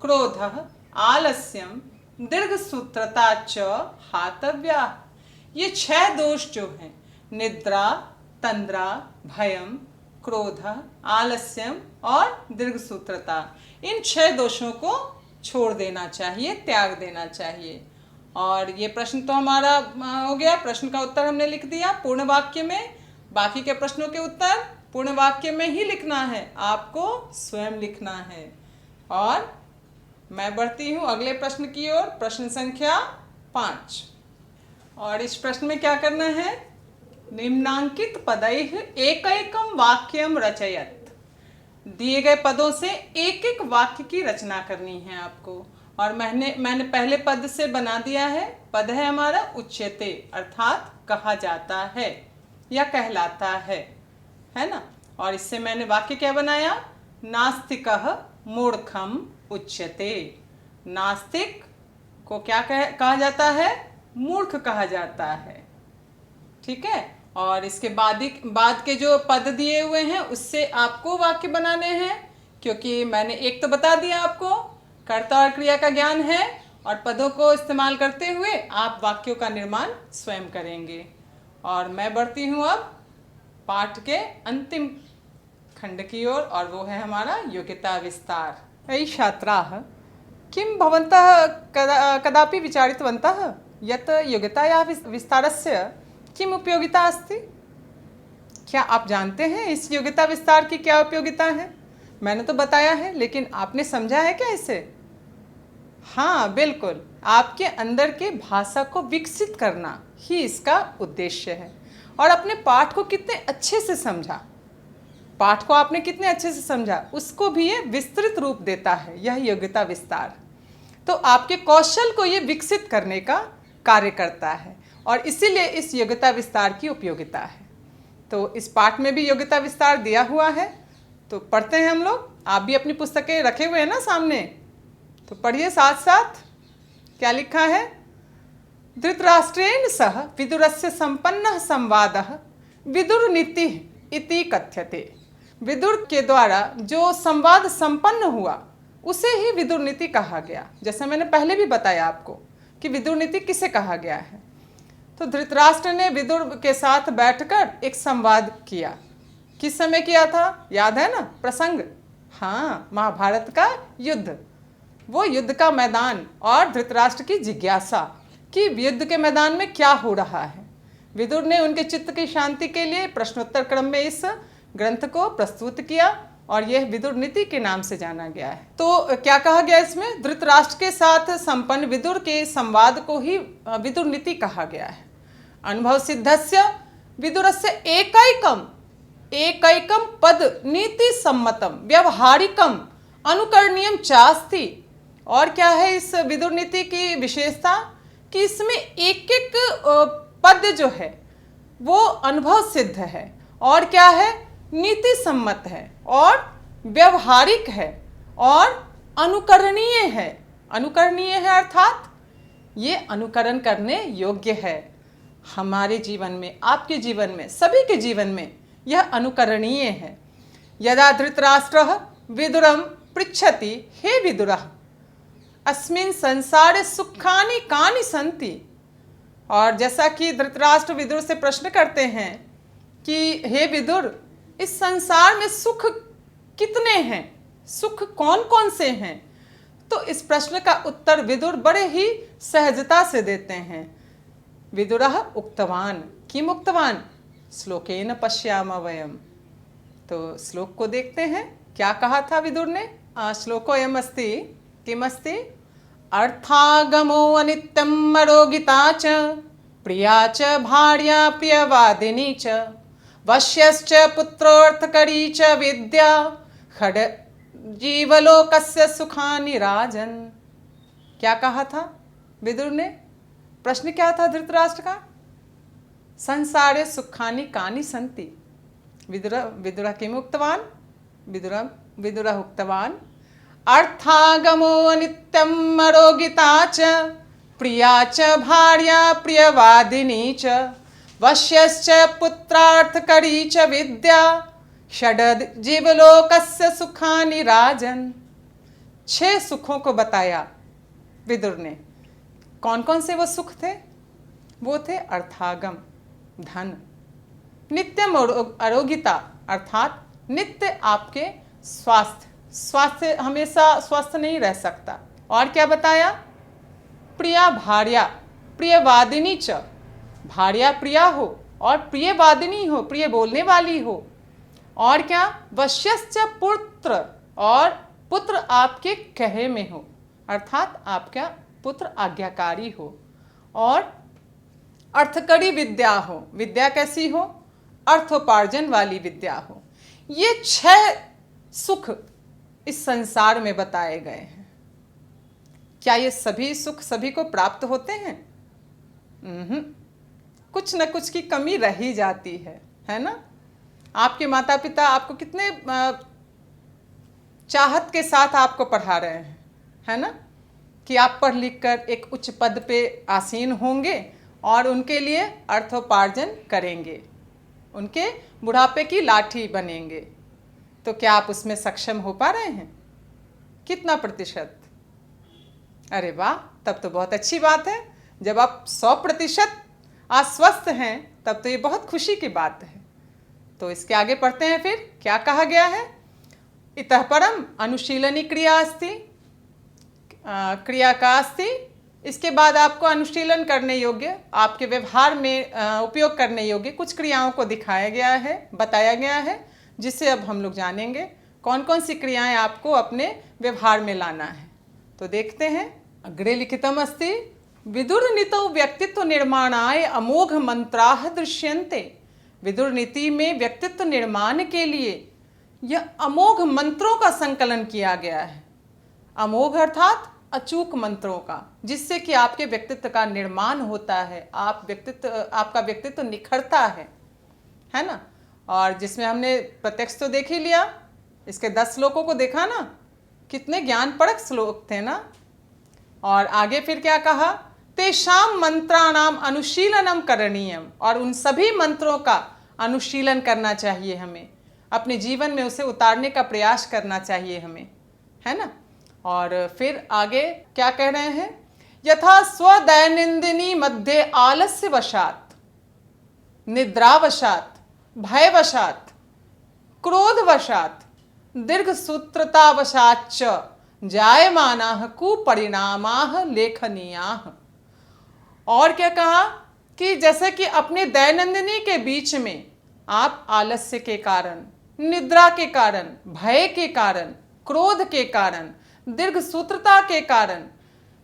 S4: क्रोधः आलस्यम दीर्घसूत्रता च हातव्या। ये 6 दोष जो हैं, निद्रा तंद्रा भयम क्रोध आलस्यम और दीर्घसूत्रता, इन 6 दोषों को छोड़ देना चाहिए, त्याग देना चाहिए। और ये प्रश्न तो हमारा हो गया, प्रश्न का उत्तर हमने लिख दिया पूर्ण वाक्य में। बाकी के प्रश्नों के उत्तर पूर्ण वाक्य में ही लिखना है, आपको स्वयं लिखना है। और मैं बढ़ती हूँ अगले प्रश्न की ओर, प्रश्न संख्या 5। और इस प्रश्न में क्या करना है? निम्नांकित पदैः एकैकं वाक्यं रचयत। दिए गए पदों से एक एक वाक्य की रचना करनी है आपको। और मैंने पहले पद से बना दिया है। पद है हमारा उच्यते, अर्थात कहा जाता है या कहलाता है ना। और इससे मैंने वाक्य क्या बनाया? नास्तिकः मूर्खम उच्यते। नास्तिक को क्या कहा जाता है? मूर्ख कहा जाता है। ठीक है। और इसके बाद के जो पद दिए हुए हैं उससे आपको वाक्य बनाने हैं, क्योंकि मैंने एक तो बता दिया आपको, कर्ता और क्रिया का ज्ञान है, और पदों को इस्तेमाल करते हुए आप वाक्यों का निर्माण स्वयं करेंगे। और मैं बढ़ती हूँ अब पाठ के अंतिम खंड की ओर, और वो है हमारा योग्यता विस्तार। ऐ छात्राः किं भवन्तः कदापि विचारितवन्तः यत् योग्यतायाः विस्तारस्य किम उपयोगिता अस्ति? क्या आप जानते हैं इस योग्यता विस्तार की क्या उपयोगिता है? मैंने तो बताया है, लेकिन आपने समझा है क्या इसे? हाँ बिल्कुल, आपके अंदर के भाषा को विकसित करना ही इसका उद्देश्य है। और अपने पाठ को कितने अच्छे से समझा, पाठ को आपने कितने अच्छे से समझा, उसको भी ये विस्तृत रूप देता है, यह योग्यता विस्तार। तो आपके कौशल को ये विकसित करने का कार्य करता है, और इसीलिए इस योग्यता विस्तार की उपयोगिता है। तो इस पाठ में भी योग्यता विस्तार दिया हुआ है, तो पढ़ते हैं हम लोग। आप भी अपनी पुस्तकें रखे हुए हैं ना सामने, तो पढ़िए साथ साथ। क्या लिखा है? धृतराष्ट्रेण सह विदुरस्य संपन्नः संवादः विदुर नीतिः इति कथ्यते। विदुर के द्वारा जो संवाद संपन्न हुआ उसे ही विदुर नीति कहा गया। जैसा मैंने पहले भी बताया आपको कि विदुर नीति किसे कहा गया है। तो धृतराष्ट्र ने विदुर के साथ बैठकर एक संवाद किया। किस समय किया था? याद है ना प्रसंग? हाँ, महाभारत का युद्ध, वो युद्ध का मैदान और धृतराष्ट्र की जिज्ञासा कि युद्ध के मैदान में क्या हो रहा है। विदुर ने उनके चित्त की शांति के लिए प्रश्नोत्तर क्रम में इस ग्रंथ को प्रस्तुत किया, और यह विदुर नीति के नाम से जाना गया है। तो क्या कहा गया इसमें? धृतराष्ट्र के साथ संपन्न विदुर के संवाद को ही विदुर नीति कहा गया है। अनुभव सिद्धस्य विदुरस्य एकैकम पद नीति सम्मतम व्यवहारिकम अनुकरणीयम चास्ति। और क्या है इस विदुर नीति की विशेषता? कि इसमें एक एक पद जो है वो अनुभव सिद्ध है, और क्या है? नीति सम्मत है, और व्यवहारिक है, और अनुकरणीय है। अनुकरणीय है अर्थात ये अनुकरण करने योग्य है। हमारे जीवन में, आपके जीवन में, सभी के जीवन में यह अनुकरणीय है। यदा धृतराष्ट्रः विदुरं पृच्छति, हे विदुरः अस्मिन् संसारे सुखानि कानि सन्ति। और जैसा कि धृतराष्ट्र विदुर से प्रश्न करते हैं कि हे विदुर, इस संसार में सुख कितने हैं, सुख कौन कौन से हैं? तो इस प्रश्न का उत्तर विदुर बड़े ही सहजता से देते हैं। विदुरः उक्तवान, किम उक्तवान? श्लोकेन पश्यामः वयम। तो श्लोक को देखते हैं, क्या कहा था विदुर ने। श्लोकोऽयम् अस्ति, किम अस्ति? अर्थागमो अनित्यं मरोगिता च प्रिया च भार्या प्रियवादिनी च वश्यश्च पुत्रोऽर्थकरी च विद्या खड जीवलोकस्य सुखानि राजन। क्या कहा था विदुर ने? प्रश्न क्या था धृतराष्ट्र का? संसारे सुखानि कानि सन्ति। विदुरः किम् उक्तवान्? विदुरः उक्तवान् अर्थागमो अनित्यं मरोगिता च प्रिया च भार्या प्रियवादिनी च वश्यश्च पुत्रार्थकरी च विद्या षडद जीवलोकस्य सुखानि राजन। 6 सुखों को बताया विदुर ने। कौन कौन से वो सुख थे? वो थे अर्थागम, धन, नित्यम आरोग्यता अर्थात नित्य आपके स्वास्थ्य हमेशा स्वस्थ नहीं रह सकता। और क्या बताया? प्रिया भार्या प्रियवादिनी च, भार्या प्रिया हो और प्रियवादिनी हो, प्रिय बोलने वाली हो। और क्या? वश्यश्च पुत्र, और पुत्र आपके कहे में हो अर्थात आपका पुत्र आज्ञाकारी हो। और अर्थकरी विद्या हो, विद्या कैसी हो? अर्थोपार्जन वाली विद्या हो। ये 6 सुख इस संसार में बताए गए हैं। क्या ये सभी सुख सभी को प्राप्त होते हैं? कुछ न कुछ की कमी रह ही जाती है ना? आपके माता पिता आपको कितने चाहत के साथ आपको पढ़ा रहे हैं, है ना, कि आप पढ़ लिख कर एक उच्च पद पे आसीन होंगे और उनके लिए अर्थोपार्जन करेंगे, उनके बुढ़ापे की लाठी बनेंगे। तो क्या आप उसमें सक्षम हो पा रहे हैं? कितना प्रतिशत? अरे वाह, तब तो बहुत अच्छी बात है। जब आप 100% आश्वस्त हैं तब तो ये बहुत खुशी की बात है। तो इसके आगे पढ़ते हैं, फिर क्या कहा गया है? इतः परम अनुशीलनी क्रिया अस्ति, क्रिया का अस्ति। इसके बाद आपको अनुशीलन करने योग्य, आपके व्यवहार में उपयोग करने योग्य कुछ क्रियाओं को दिखाया गया है, बताया गया है, जिससे अब हम लोग जानेंगे कौन कौन सी क्रियाएं आपको अपने व्यवहार में लाना है। तो देखते हैं। अग्रे लिखितम अस्ति विदुर नीतौ व्यक्तित्व निर्माणाय अमोघ मंत्राः दृश्यन्ते। विदुर नीति में व्यक्तित्व निर्माण के लिए यह अमोघ मंत्रों का संकलन किया गया है। अमोघ अर्थात अचूक मंत्रों का, जिससे कि आपके व्यक्तित्व का निर्माण होता है, आपका व्यक्तित्व निखरता है ना। और जिसमें हमने प्रत्यक्ष तो देख ही लिया, इसके 10 श्लोकों को देखा ना, कितने ज्ञानपरक श्लोक थे ना। और आगे फिर क्या कहा? तेषाम मंत्राणाम अनुशीलनम करणीयम, और उन सभी मंत्रों का अनुशीलन करना चाहिए हमें, अपने जीवन में उसे उतारने का प्रयास करना चाहिए हमें, है ना। और फिर आगे क्या कह रहे हैं? यथा स्वदैनंदिनी मध्य आलस्य वशात, निद्रावशात, भयवशात, क्रोधवशात, दीर्घ सूत्रतावशाच जायमानाः कुपरिणामाः लेखनीयाः। और क्या कहा? कि जैसे कि अपने दैनंदिनी के बीच में आप आलस्य के कारण, निद्रा के कारण, भय के कारण, क्रोध के कारण, दीर्घ सूत्रता के कारण,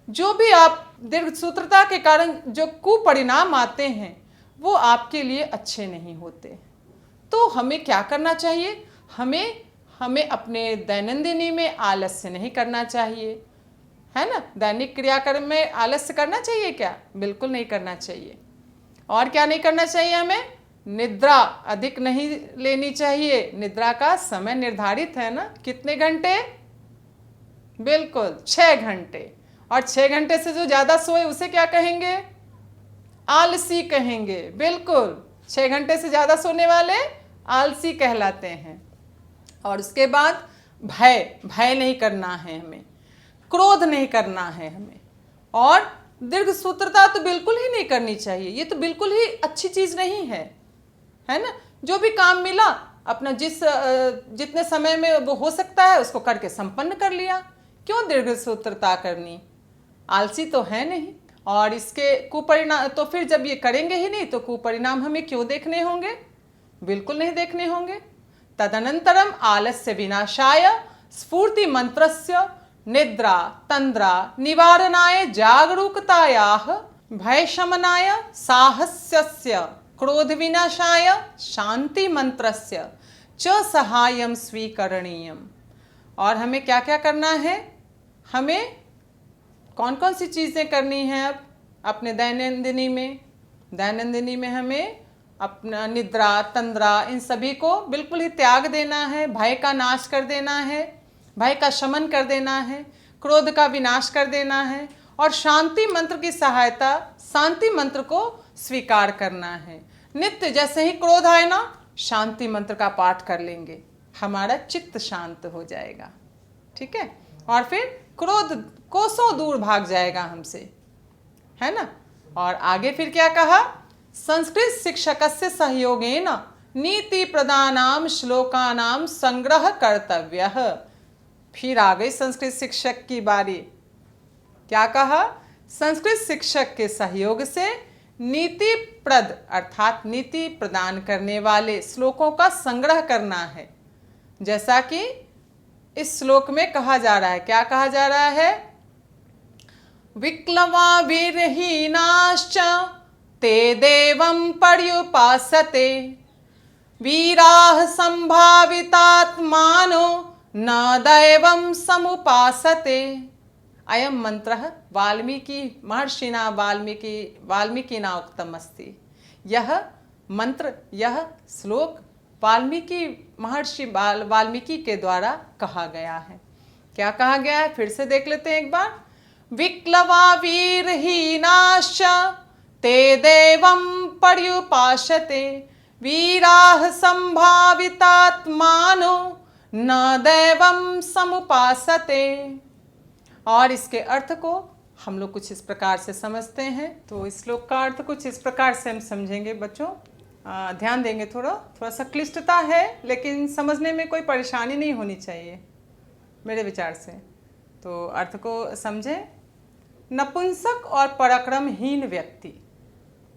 S4: जो भी आप दीर्घ सूत्रता के कारण जो कुपरिणाम आते हैं वो आपके लिए अच्छे नहीं होते। तो हमें क्या करना चाहिए? हमें अपने दैनंदिनी में आलस्य नहीं करना चाहिए, है ना। दैनिक क्रियाक्रम में आलस्य करना चाहिए क्या? बिल्कुल नहीं करना चाहिए। और क्या नहीं करना चाहिए? हमें निद्रा अधिक नहीं लेनी चाहिए। निद्रा का समय निर्धारित है ना, कितने घंटे? बिल्कुल 6 घंटे। और 6 घंटे से जो ज़्यादा सोए उसे क्या कहेंगे? आलसी कहेंगे। बिल्कुल 6 घंटे से ज़्यादा सोने वाले आलसी कहलाते हैं। और उसके बाद भय नहीं करना है हमें, क्रोध नहीं करना है हमें, और दीर्घ सूत्रता तो बिल्कुल ही नहीं करनी चाहिए। ये तो बिल्कुल ही अच्छी चीज़ नहीं है, है ना। जो भी काम मिला अपना जितने समय में वो हो सकता है उसको करके संपन्न कर लिया। क्यों दीर्घ सूत्रता करनी? आलसी तो है नहीं। और इसके कुपरिणाम तो फिर जब ये करेंगे ही नहीं तो कुपरिणाम हमें क्यों देखने होंगे? बिल्कुल नहीं देखने होंगे। तदनंतरम आलस्य विनाशाय स्फूर्ति मंत्रस्य निद्रा तंद्रा निवारणाय जागरूकतायाः भय शमनाय साहस्यस्य क्रोध विनाशाय शांति मंत्रस्य च सहायम स्वीकरणीयम। और हमें क्या क्या करना है? हमें कौन कौन सी चीज़ें करनी हैं अब अपने दैनंदिनी में हमें अपना निद्रा तंद्रा इन सभी को बिल्कुल ही त्याग देना है। भय का नाश कर देना है, भय का शमन कर देना है, क्रोध का विनाश कर देना है, और शांति मंत्र की सहायता शांति मंत्र को स्वीकार करना है। नित्य जैसे ही क्रोध आए ना, शांति मंत्र का पाठ कर लेंगे, हमारा चित्त शांत हो जाएगा, ठीक है, और फिर क्रोध कोसों दूर भाग जाएगा हमसे, है ना। और आगे फिर क्या कहा, संस्कृत शिक्षकस्य सहयोगेन नीति प्रदानाम श्लोकानाम संग्रह कर्तव्यः। फिर आ गई संस्कृत शिक्षक की बारी। क्या कहा, संस्कृत शिक्षक के सहयोग से नीति प्रद अर्थात नीति प्रदान करने वाले श्लोकों का संग्रह करना है। जैसा कि इस श्लोक में कहा जा रहा है, क्या कहा जा रहा है, विक्लवा वीरहीनाश्च ते देवं पर्युपासते वीराः संभावितात्मानो न दैवं समुपासते। अयं मंत्रः वाल्मीकि महर्षिणा वाल्मीकिना उक्तम् अस्ति। यह मंत्र, यह श्लोक वाल्मीकि महर्षि वाल्मीकि के द्वारा कहा गया है। क्या कहा गया है, फिर से देख लेते हैं एक बार। विक्लवा वीरहीनाश्च ते देवं पर्युपासते वीराः संभावितात्मानो न दैवं समुपासते। और इसके अर्थ को हम लोग कुछ इस प्रकार से समझते हैं। तो इस श्लोक का अर्थ कुछ इस प्रकार से हम समझेंगे बच्चों, ध्यान देंगे। थोड़ा सा क्लिष्टता है, लेकिन समझने में कोई परेशानी नहीं होनी चाहिए मेरे विचार से। तो अर्थ को समझें। नपुंसक और पराक्रमहीन व्यक्ति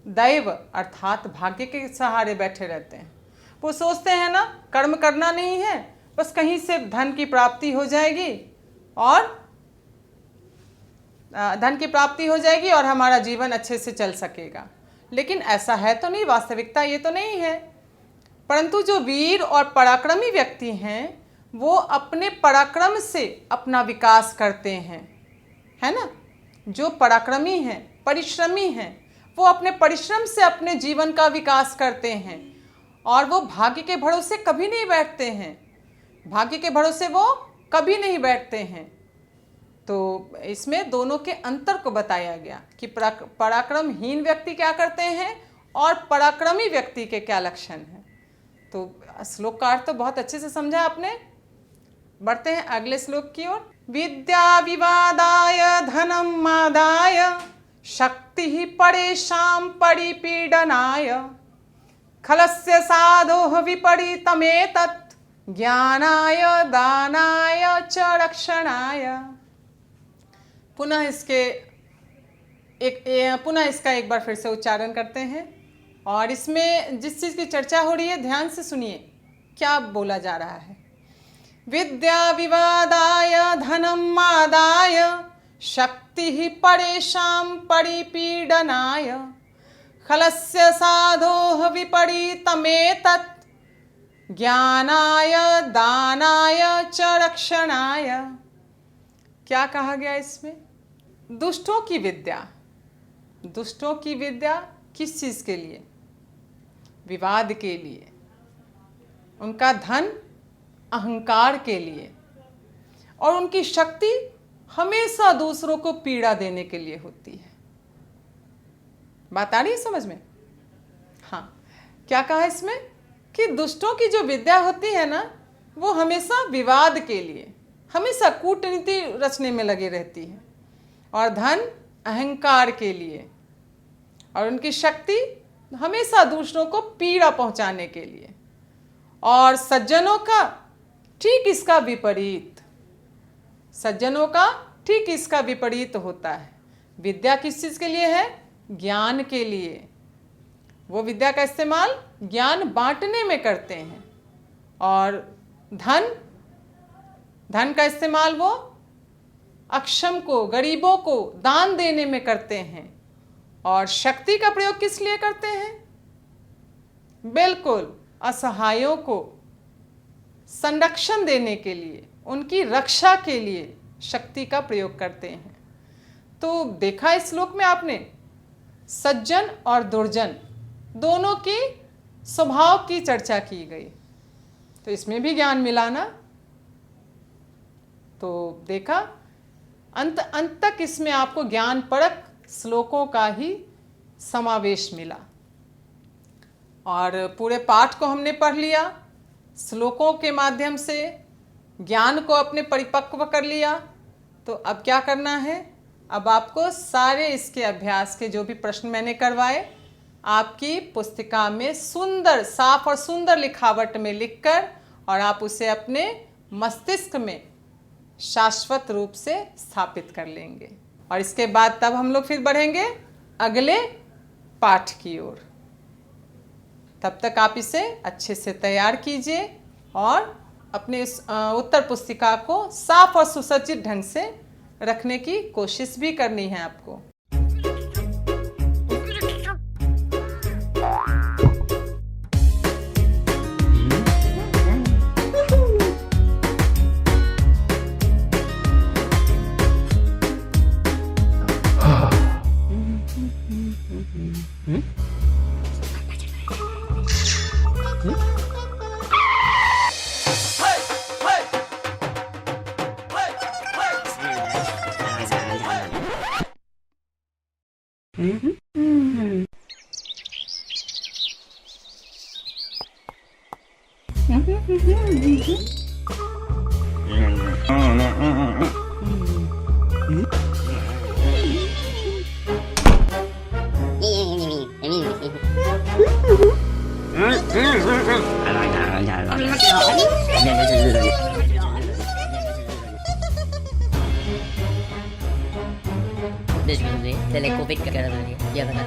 S4: दैव अर्थात भाग्य के सहारे बैठे रहते हैं। वो सोचते हैं ना, कर्म करना नहीं है, बस कहीं से धन की प्राप्ति हो जाएगी और हमारा जीवन अच्छे से चल सकेगा। लेकिन ऐसा है तो नहीं, वास्तविकता ये तो नहीं है। परंतु जो वीर और पराक्रमी व्यक्ति हैं, वो अपने पराक्रम से अपना विकास करते हैं, है ना। जो पराक्रमी हैं, परिश्रमी हैं, वो अपने परिश्रम से अपने जीवन का विकास करते हैं और वो भाग्य के भरोसे कभी नहीं बैठते हैं। भाग्य के भरोसे वो कभी नहीं बैठते हैं। तो इसमें दोनों के अंतर को बताया गया कि पराक्रमहीन व्यक्ति क्या करते हैं और पराक्रमी व्यक्ति के क्या लक्षण हैं। तो श्लोक का अर्थ तो बहुत अच्छे से समझा आपने। बढ़ते हैं अगले श्लोक की ओर। विद्या विवादाय धनम आदाय शक्ति परेशान परिपीडनाय खलस्य साधोः विपरीतमेतत् ज्ञानाय दानाय च रक्षणाय। पुनः इसका एक बार फिर से उच्चारण करते हैं और इसमें जिस चीज़ की चर्चा हो रही है ध्यान से सुनिए क्या बोला जा रहा है। विद्या विवादाय धनम आदाय शक्ति परेशान परिपीडनाय खलस्य साधोः विपरीतमेतत् ज्ञानाय दानाय च रक्षणाय। क्या कहा गया इसमें? दुष्टों की विद्या किस चीज़ के लिए? विवाद के लिए। उनका धन अहंकार के लिए और उनकी शक्ति हमेशा दूसरों को पीड़ा देने के लिए होती है। बात आ रही है समझ में? हाँ, क्या कहा इसमें कि दुष्टों की जो विद्या होती है ना, वो हमेशा विवाद के लिए, हमेशा कूटनीति रचने में लगी रहती है और धन अहंकार के लिए और उनकी शक्ति हमेशा दूसरों को पीड़ा पहुंचाने के लिए। और सज्जनों का ठीक इसका विपरीत होता है। विद्या किस चीज़ के लिए है? ज्ञान के लिए। वो विद्या का इस्तेमाल ज्ञान बांटने में करते हैं और धन का इस्तेमाल वो अक्षम को, गरीबों को दान देने में करते हैं। और शक्ति का प्रयोग किस लिए करते हैं? बिल्कुल असहायों को संरक्षण देने के लिए, उनकी रक्षा के लिए शक्ति का प्रयोग करते हैं। तो देखा इस श्लोक में आपने सज्जन और दुर्जन दोनों की स्वभाव की चर्चा की गई। तो इसमें भी ज्ञान मिला ना। तो देखा अंत अंत तक इसमें आपको ज्ञान परक श्लोकों का ही समावेश मिला। और पूरे पाठ को हमने पढ़ लिया, श्लोकों के माध्यम से ज्ञान को अपने परिपक्व कर लिया। तो अब क्या करना है, अब आपको सारे इसके अभ्यास के जो भी प्रश्न मैंने करवाए आपकी पुस्तिका में सुंदर, साफ और सुंदर लिखावट में लिखकर और आप उसे अपने मस्तिष्क में शाश्वत रूप से स्थापित कर लेंगे। और इसके बाद तब हम लोग फिर बढ़ेंगे अगले पाठ की ओर। तब तक आप इसे अच्छे से तैयार कीजिए और अपने इस उत्तर पुस्तिका को साफ और सुसज्जित ढंग से रखने की कोशिश भी करनी है आपको।
S5: Telekovic ka na rin. Yan na.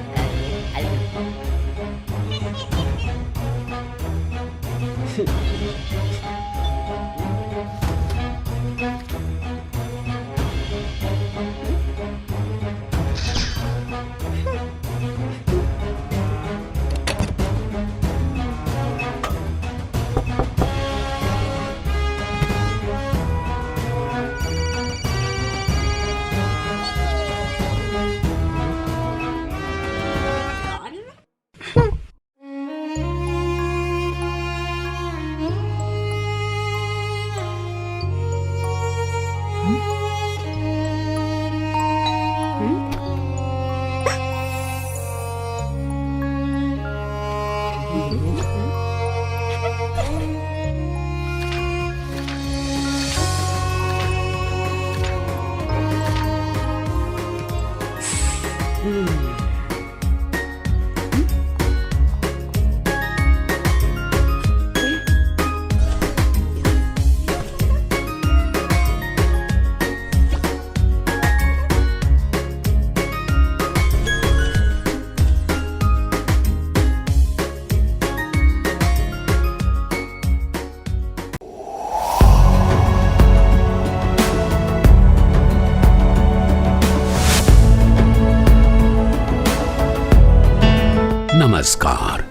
S6: नमस्कार।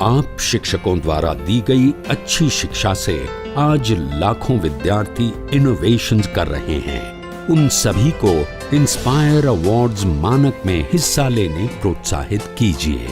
S6: आप शिक्षकों द्वारा दी गई अच्छी शिक्षा से आज लाखों विद्यार्थी इनोवेशंस कर रहे हैं। उन सभी को इंस्पायर अवार्ड्स मानक में हिस्सा लेने प्रोत्साहित कीजिए।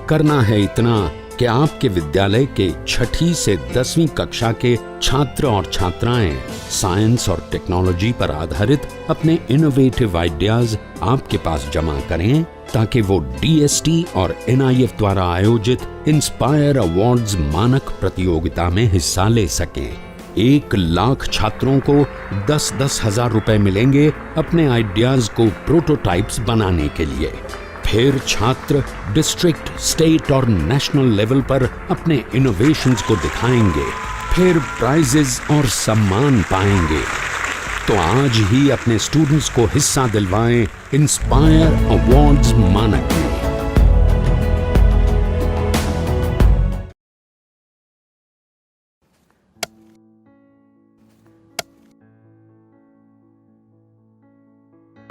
S6: करना है इतना कि आपके विद्यालय के 6ठी से 10वीं कक्षा के छात्र और छात्राएं साइंस और टेक्नोलॉजी पर आधारित अपने इनोवेटिव आइडियाज आपके पास जमा करें ताकि वो DST और NIF द्वारा आयोजित इंस्पायर अवार्ड्स मानक प्रतियोगिता में हिस्सा ले सकें। 1 लाख छात्रों को 10-10 हजार रुपए मिलेंगे अपने आइडियाज को प्रोटोटाइप्स बनाने के लिए। फिर छात्र डिस्ट्रिक्ट, स्टेट और नेशनल लेवल पर अपने इनोवेशंस को दिखाएंगे। फिर प्राइजेस और सम्मान पाएंगे। तो आज ही अपने स्टूडेंट्स को हिस्सा दिलवाएं इंस्पायर अवार्ड्स मानक में।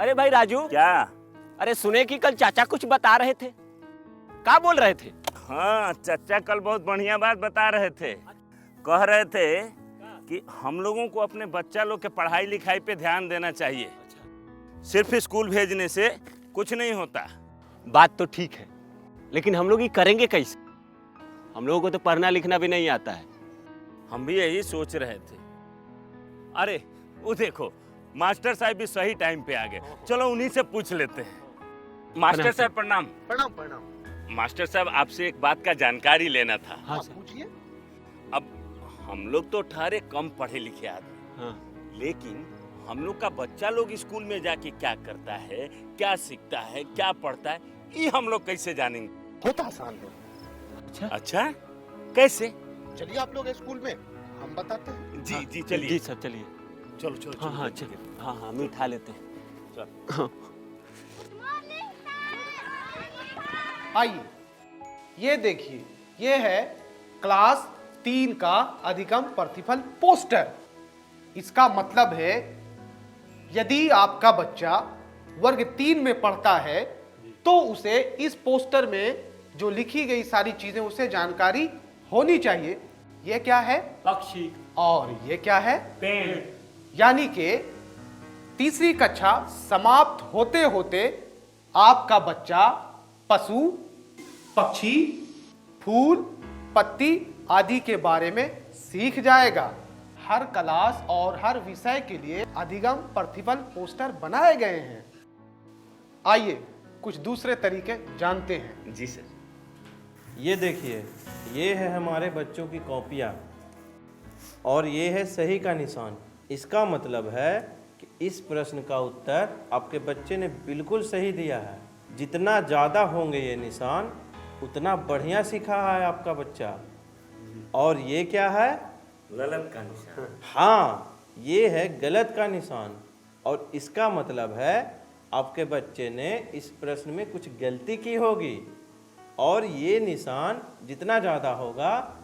S7: अरे भाई राजू,
S8: क्या?
S7: अरे सुने कि कल चाचा कुछ बता रहे थे। क्या बोल रहे थे?
S8: हाँ, चाचा कल बहुत बढ़िया बात बता रहे थे। कह रहे थे कि हम लोगों को अपने बच्चा लोग के पढ़ाई लिखाई पे ध्यान देना चाहिए। सिर्फ स्कूल भेजने से कुछ नहीं होता।
S7: बात तो ठीक है, लेकिन हम लोग ये करेंगे कैसे? हम लोगों को तो पढ़ना लिखना भी नहीं आता है।
S8: हम भी यही सोच रहे थे। अरे वो देखो, मास्टर साहब भी सही टाइम पे आ गए। चलो उन्हीं से पूछ लेते हैं। मास्टर साहब प्रणाम।
S9: प्रणाम प्रणाम।
S8: मास्टर साहब आपसे एक बात का जानकारी लेना था।
S9: हाँ पूछिए।
S8: अब हम लोग तो ठहरे कम पढ़े लिखे आदमी,
S7: हाँ।
S8: लेकिन हम लोग का बच्चा लोग स्कूल में जाके क्या करता है, क्या सीखता है, क्या पढ़ता है, ये हम लोग कैसे जानेंगे?
S9: बहुत आसान है।
S8: अच्छा कैसे?
S9: चलिए आप लोग स्कूल में, हम बताते हैं।
S8: जी जी चलिए।
S7: जी सर चलिए।
S8: चलो चलो
S7: हाँ हाँ चलिए। हाँ हाँ हम उठा लेते हैं।
S10: आइए, ये देखिए, ये है क्लास 3 का अधिगम प्रतिफल पोस्टर। इसका मतलब है यदि आपका बच्चा वर्ग 3 में पढ़ता है तो उसे इस पोस्टर में जो लिखी गई सारी चीजें उसे जानकारी होनी चाहिए। यह क्या है?
S7: पक्षी।
S10: और ये क्या है?
S7: पेड़।
S10: यानी कि तीसरी कक्षा समाप्त होते होते आपका बच्चा पशु, पक्षी, फूल, पत्ती आदि के बारे में सीख जाएगा। हर क्लास और हर विषय के लिए अधिगम प्रतिफल पोस्टर बनाए गए हैं। आइए कुछ दूसरे तरीके जानते हैं।
S8: जी सर।
S11: ये देखिए, ये है हमारे बच्चों की कॉपियाँ और ये है सही का निशान। इसका मतलब है कि इस प्रश्न का उत्तर आपके बच्चे ने बिल्कुल सही दिया है। जितना ज़्यादा होंगे ये निशान उतना बढ़िया सीखा है आपका बच्चा। और ये क्या है?
S8: गलत का निशान।
S11: हाँ, ये है गलत का निशान और इसका मतलब है आपके बच्चे ने इस प्रश्न में कुछ गलती की होगी। और ये निशान जितना ज़्यादा होगा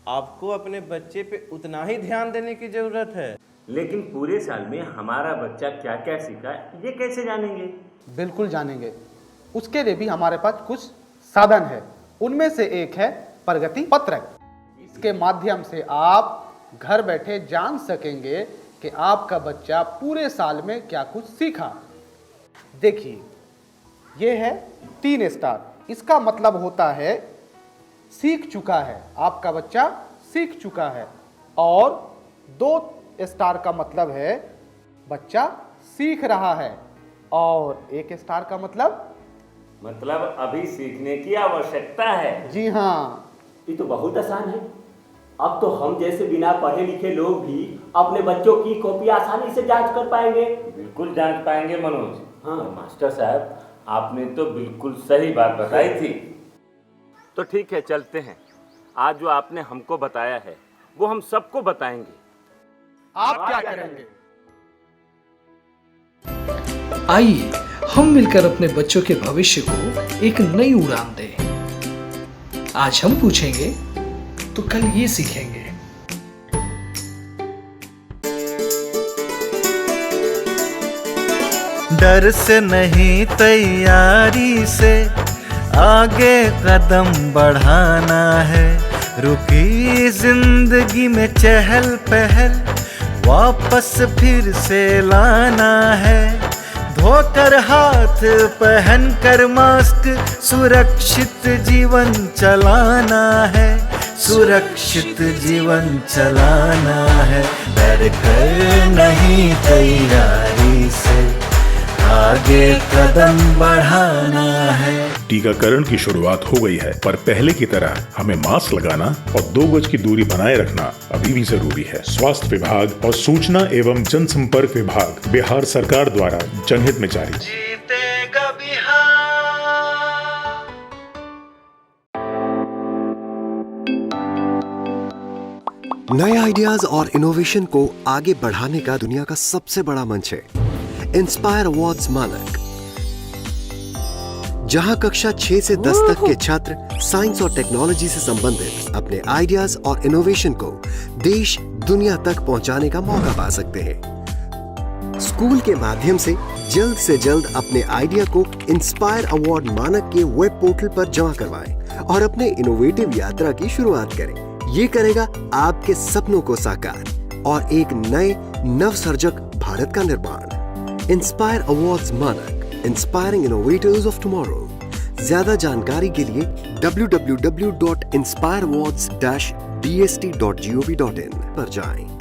S11: आपको अपने बच्चे पे उतना ही ध्यान देने की ज़रूरत है।
S12: लेकिन पूरे साल में हमारा बच्चा क्या क्या सीखा ये कैसे जानेंगे?
S10: बिल्कुल जानेंगे। उसके लिए भी हमारे पास कुछ साधन है। उनमें से एक है प्रगति पत्रक। इसके माध्यम से आप घर बैठे जान सकेंगे कि आपका बच्चा पूरे साल में क्या कुछ सीखा। देखिए, ये है 3 स्टार। इसका मतलब होता है सीख चुका है, आपका बच्चा सीख चुका है। और 2 स्टार का मतलब है बच्चा सीख रहा है। और 1 स्टार का
S12: मतलब अभी सीखने की आवश्यकता है।
S10: जी हाँ,
S12: ये तो बहुत आसान है। अब तो हम जैसे बिना पढ़े लिखे लोग भी अपने बच्चों की कॉपी आसानी से जांच कर पाएंगे।
S8: बिल्कुल जांच पाएंगे मनोज।
S12: हाँ।
S8: और मास्टर साहब आपने तो बिल्कुल सही बात बताई थी। तो ठीक है, चलते हैं। आज जो आपने हमको बताया है वो हम सबको बताएंगे।
S10: आप क्या करेंगे?
S13: आइए हम मिलकर अपने बच्चों के भविष्य को एक नई उड़ान दें। आज हम पूछेंगे तो कल ये सीखेंगे।
S14: डर से नहीं तैयारी से आगे कदम बढ़ाना है। रुकी जिंदगी में चहल पहल वापस फिर से लाना है। धोकर हाथ पहन कर मास्क सुरक्षित जीवन चलाना है। सुरक्षित जीवन चलाना है। डर कर नहीं तैयारी से आगे कदम बढ़ाना है।
S15: टीकाकरण की शुरुआत हो गई है, पर पहले की तरह हमें मास्क लगाना और 2 गज की दूरी बनाए रखना अभी भी जरूरी है। स्वास्थ्य विभाग और सूचना एवं जनसंपर्क विभाग बिहार सरकार द्वारा जनहित में जारी।
S14: जीतेगा बिहार।
S3: नए आइडियाज और इनोवेशन को आगे बढ़ाने का दुनिया का सबसे बड़ा मंच है इंस्पायर अवार्ड्स मानक, जहां कक्षा 6 से 10 तक के छात्र साइंस और टेक्नोलॉजी से संबंधित अपने आइडियाज और इनोवेशन को देश दुनिया तक पहुंचाने का मौका पा सकते हैं। स्कूल के माध्यम से जल्द अपने आइडिया को इंस्पायर अवार्ड मानक के वेब पोर्टल पर जमा करवाएं और अपने इनोवेटिव यात्रा की शुरुआत करें। ये करेगा आपके सपनों को साकार और एक नए नवसर्जक भारत का निर्माण। इंस्पायर अवार्ड्स मानक, इंस्पायरिंग इनोवेटर्स ऑफ टुमारो। ज्यादा जानकारी के लिए www.inspireawards-dst.gov.in पर जाएं।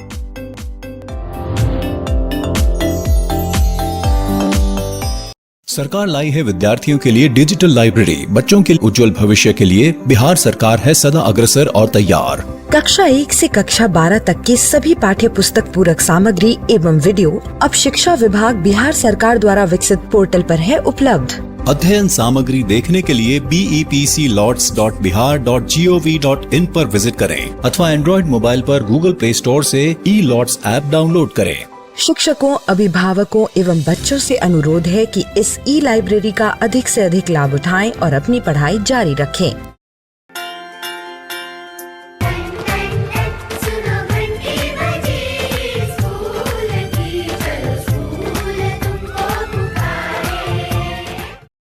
S1: सरकार लाई है विद्यार्थियों के लिए डिजिटल लाइब्रेरी। बच्चों के उज्जवल भविष्य के लिए बिहार सरकार है सदा अग्रसर और तैयार।
S2: कक्षा 1 से कक्षा 12 तक की सभी पाठ्य पुस्तक पूरक सामग्री एवं वीडियो अब शिक्षा विभाग बिहार सरकार द्वारा विकसित पोर्टल पर है उपलब्ध।
S1: अध्ययन सामग्री देखने के लिए BEPCLOTS.bihar.gov.in पर विजिट करें अथवा एंड्रॉइड मोबाइल पर गूगल प्ले स्टोर से E-LOTS ऐप डाउनलोड करें।
S2: शिक्षकों, अभिभावकों एवं बच्चों से अनुरोध है कि इस ई लाइब्रेरी का अधिक से अधिक लाभ उठाएं और अपनी पढ़ाई जारी रखें।